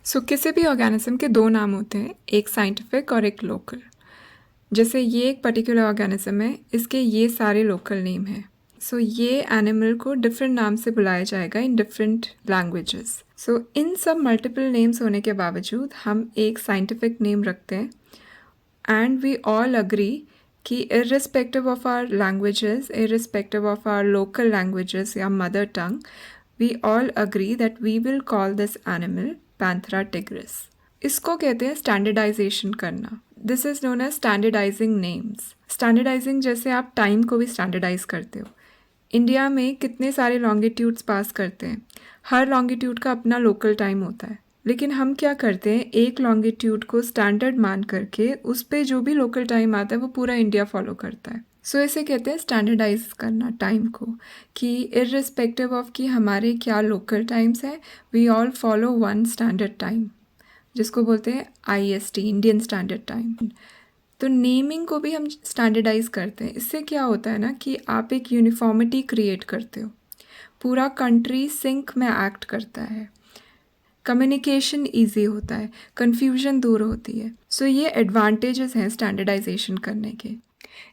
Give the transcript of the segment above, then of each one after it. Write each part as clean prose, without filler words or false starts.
किसी भी ऑर्गेनिज्म के दो नाम होते हैं, एक साइंटिफिक और एक लोकल। जैसे ये एक पर्टिकुलर ऑर्गेनिज्म है, इसके ये सारे लोकल नेम हैं। ये एनिमल को डिफरेंट नाम से बुलाया जाएगा इन डिफरेंट लैंग्वेजेस। इन सब मल्टीपल नेम्स होने के बावजूद हम एक साइंटिफिक नेम रखते हैं एंड वी ऑल अग्री कि irrespective of our languages, irrespective of our local languages या mother tongue, we all agree that we will call this animal Panthera tigris. इसको कहते हैं स्टैंडर्डाइजेशन करना। This is known as standardising names. Standardising जैसे आप time को भी standardise करते हो। इंडिया में कितने सारे लॉन्गिट्यूड्स पास करते हैं, हर लॉन्गिट्यूड का अपना लोकल टाइम होता है, लेकिन हम क्या करते हैं, एक लॉन्गिट्यूड को स्टैंडर्ड मान करके उस पर जो भी लोकल टाइम आता है वो पूरा इंडिया फॉलो करता है। इसे कहते हैं स्टैंडर्डाइज करना टाइम को, कि इर्रिस्पेक्टिव ऑफ कि हमारे क्या लोकल टाइम्स हैं, we all follow one standard time, जिसको बोलते हैं IST, इंडियन स्टैंडर्ड टाइम। तो नेमिंग को भी हम स्टैंडर्डाइज करते हैं। इससे क्या होता है ना कि आप एक यूनिफॉर्मिटी क्रिएट करते हो, पूरा कंट्री सिंक में एक्ट करता है, कम्युनिकेशन ईजी होता है, कन्फ्यूजन दूर होती है। ये एडवांटेजेस हैं स्टैंडर्डाइजेशन करने के।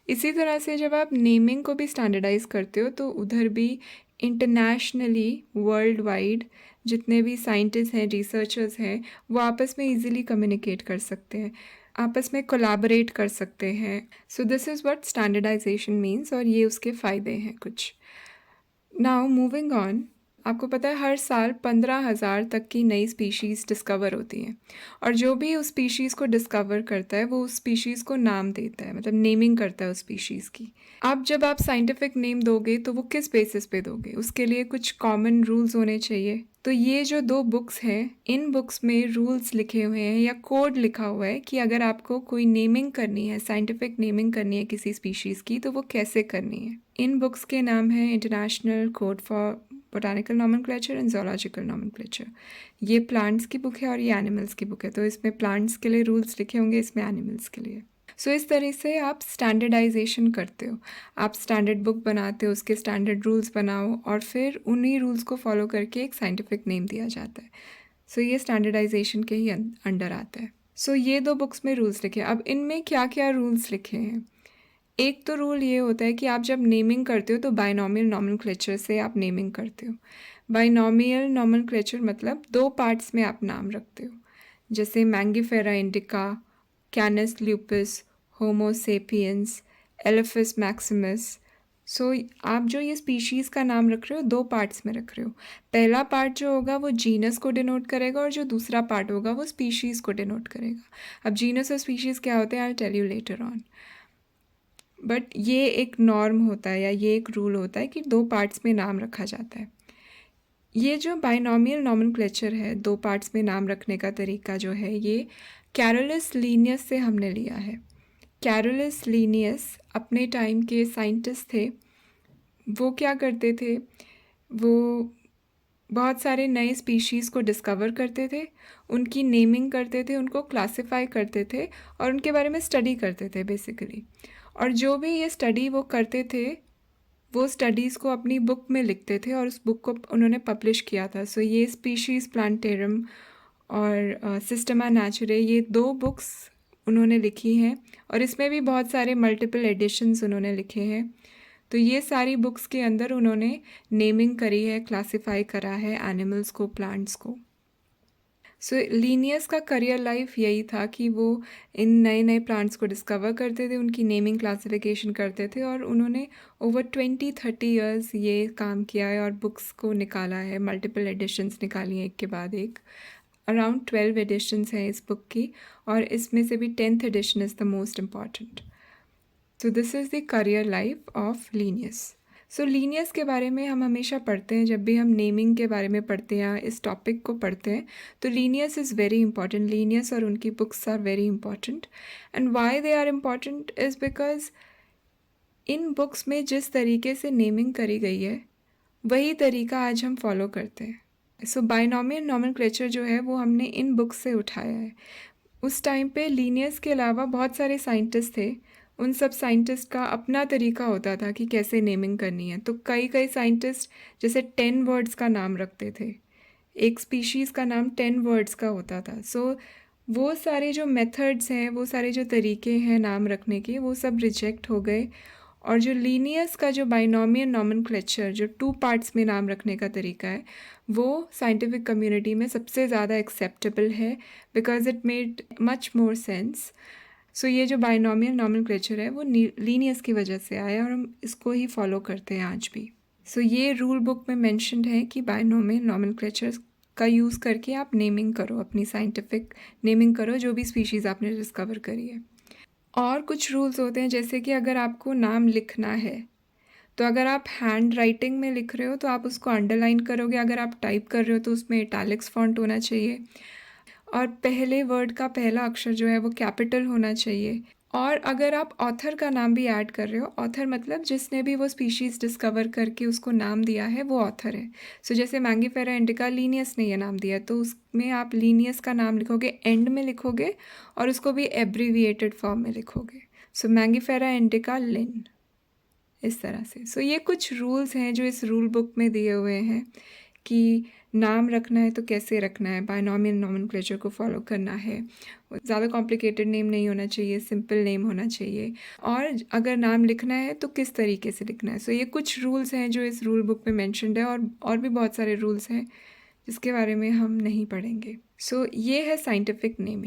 इसी तरह से जब आप नेमिंग को भी स्टैंडर्डाइज करते हो तो उधर भी इंटरनेशनली, वर्ल्ड वाइड जितने भी साइंटिस्ट हैं, रिसर्चर्स हैं, वो आपस में इजीली कम्युनिकेट कर सकते हैं, आपस में कोलैबोरेट कर सकते हैं। This is what standardisation means, और ये उसके फ़ायदे हैं कुछ। नाउ मूविंग ऑन, आपको पता है हर साल 15,000 तक की नई स्पीशीज़ डिस्कवर होती हैं, और जो भी उस स्पीशीज़ को डिस्कवर करता है वो उस स्पीशीज़ को नाम देता है, मतलब नेमिंग करता है उस स्पीशीज़ की। अब जब आप साइंटिफिक नेम दोगे तो वो किस बेसिस पे दोगे, उसके लिए कुछ कॉमन रूल्स होने चाहिए। तो ये जो दो बुक्स हैं, इन बुक्स में रूल्स लिखे हुए हैं या कोड लिखा हुआ है कि अगर आपको कोई नेमिंग करनी है, साइंटिफिक नेमिंग करनी है किसी स्पीशीज़ की, तो वो कैसे करनी है। इन बुक्स के नाम है international code for botanical nomenclature and zoological nomenclature. ये प्लांट्स की बुक है और ये एनिमल्स की बुक है, तो इसमें प्लांट्स के लिए रूल्स लिखे होंगे, इसमें एनिमल्स के लिए। इस तरह से आप स्टैंडर्डाइजेशन करते हो, आप स्टैंडर्ड बुक बनाते हो, उसके स्टैंडर्ड रूल्स बनाओ और फिर उन्हीं रूल्स को फॉलो करके एक साइंटिफिक नेम दिया जाता है। ये स्टैंडर्डाइजेशन के ही अंडर आता है। ये दो बुक्स में रूल्स लिखे। अब इनमें क्या क्या रूल्स लिखे हैं। एक तो रूल ये होता है कि आप जब नेमिंग करते हो तो बाइनॉमियल नॉमेनक्लेचर से आप नेमिंग करते हो। बाइनॉमियल नॉमेनक्लेचर मतलब दो पार्ट्स में आप नाम रखते हो, जैसे मैंगीफेरा इंडिका, कैनस ल्यूपिस, होमो सेपियंस, एलेफिस मैक्सिमस। आप जो ये स्पीशीज़ का नाम रख रहे हो दो पार्ट्स में रख रहे हो। पहला पार्ट जो होगा वो जीनस को डिनोट करेगा और जो दूसरा पार्ट होगा वो स्पीशीज़ को डिनोट करेगा। अब जीनस और स्पीशीज़ क्या होते हैं, I tell you later on, but ये एक नॉर्म होता है या ये एक रूल होता है कि दो पार्ट्स में नाम रखा जाता है। ये जो बाइनॉमियल नॉमेनक्लेचर है, दो पार्ट्स में नाम रखने का तरीका जो है, ये कैरोलस लीनियस से हमने लिया है। कैरोलस लीनियस अपने टाइम के साइंटिस्ट थे। वो क्या करते थे, वो बहुत सारे नए स्पीशीज़ को डिस्कवर करते थे, उनकी नेमिंग करते थे, उनको क्लासिफाई करते थे और उनके बारे में स्टडी करते थे बेसिकली। और जो भी ये स्टडी वो करते थे वो स्टडीज़ को अपनी बुक में लिखते थे और उस बुक को उन्होंने पब्लिश किया था। ये स्पीशीज़ प्लांटेरम और सिस्टमा नेचुरे, ये दो बुक्स उन्होंने लिखी हैं और इसमें भी बहुत सारे मल्टीपल एडिशंस उन्होंने लिखे हैं। तो ये सारी बुक्स के अंदर उन्होंने नेमिंग करी है, क्लासिफाई करा है एनिमल्स को, प्लांट्स को। लीनियस का करियर लाइफ यही था कि वो इन नए नए प्लांट्स को डिस्कवर करते थे, उनकी नेमिंग क्लासिफिकेशन करते थे और उन्होंने ओवर 20-30 ईयर्स ये काम किया है और बुक्स को निकाला है, मल्टीपल एडिशंस निकाली हैं एक के बाद एक। अराउंड 12 एडिशंस हैं इस बुक की और इसमें से भी 10th edition is the most important. This is the career life of Linnaeus. Linnaeus के बारे में हम हमेशा पढ़ते हैं, जब भी हम नेमिंग के बारे में पढ़ते हैं, इस टॉपिक को पढ़ते हैं, तो Linnaeus is very important. Linnaeus और उनकी books are very important and why they are important is because इन बुक्स में जिस तरीके से नेमिंग करी गई है वही तरीका आज हम फॉलो करते हैं। बाइनॉमियल नॉमेनक्लेचर जो है वो हमने इन बुक्स से उठाया है। उस टाइम पे लीनियस के अलावा बहुत सारे साइंटिस्ट थे, उन सब साइंटिस्ट का अपना तरीका होता था कि कैसे नेमिंग करनी है। तो कई साइंटिस्ट जैसे 10 वर्ड्स का नाम रखते थे, एक स्पीशीज़ का नाम 10 वर्ड्स का होता था। सो वो सारे जो मेथड्स हैं, वो सारे जो तरीके हैं नाम रखने के, वो सब रिजेक्ट हो गए। और जो लीनियस का जो बाइनोमियल नॉमेनक्लेचर, जो 2 पार्ट्स में नाम रखने का तरीका है, वो साइंटिफिक कम्युनिटी में सबसे ज़्यादा एक्सेप्टेबल है, because it made much more sense. So ये जो बाइनोमियल नॉमेनक्लेचर है वो लीनियस की वजह से आया और हम इसको ही फॉलो करते हैं आज भी। सो ये रूल बुक में मेंशन्ड है कि बाइनोमियल नॉमेनक्लेचर का यूज़ करके आप नेमिंग करो, अपनी साइंटिफिक नेमिंग करो जो भी स्पीशीज़ आपने डिस्कवर करी है। और कुछ रूल्स होते हैं, जैसे कि अगर आपको नाम लिखना है तो अगर आप हैंड राइटिंग में लिख रहे हो तो आप उसको अंडरलाइन करोगे, अगर आप टाइप कर रहे हो तो उसमें इटैलिक्स फॉन्ट होना चाहिए, और पहले वर्ड का पहला अक्षर जो है वो कैपिटल होना चाहिए। और अगर आप ऑथर का नाम भी ऐड कर रहे हो, ऑथर मतलब जिसने भी वो स्पीशीज़ डिस्कवर करके उसको नाम दिया है वो ऑथर है। सो जैसे मैंगीफेरा इंडिका लीनियस ने ये नाम दिया, तो उसमें आप लीनियस का नाम लिखोगे, एंड में लिखोगे और उसको भी एब्रीविएटेड फॉर्म में लिखोगे। सो मैंगीफेरा इंडिका लिन, इस तरह से। सो ये कुछ रूल्स हैं जो इस रूल बुक में दिए हुए हैं कि नाम रखना है तो कैसे रखना है, बाइनोमियल नॉमेनक्लेचर को फॉलो करना है, ज़्यादा कॉम्प्लिकेटेड नेम नहीं होना चाहिए, सिंपल नेम होना चाहिए, और अगर नाम लिखना है तो किस तरीके से लिखना है। सो ये कुछ रूल्स हैं जो इस रूल बुक में मेंशन्ड है, और भी बहुत सारे रूल्स हैं जिसके बारे में हम नहीं पढ़ेंगे। सो ये है साइंटिफिक नेमिंग।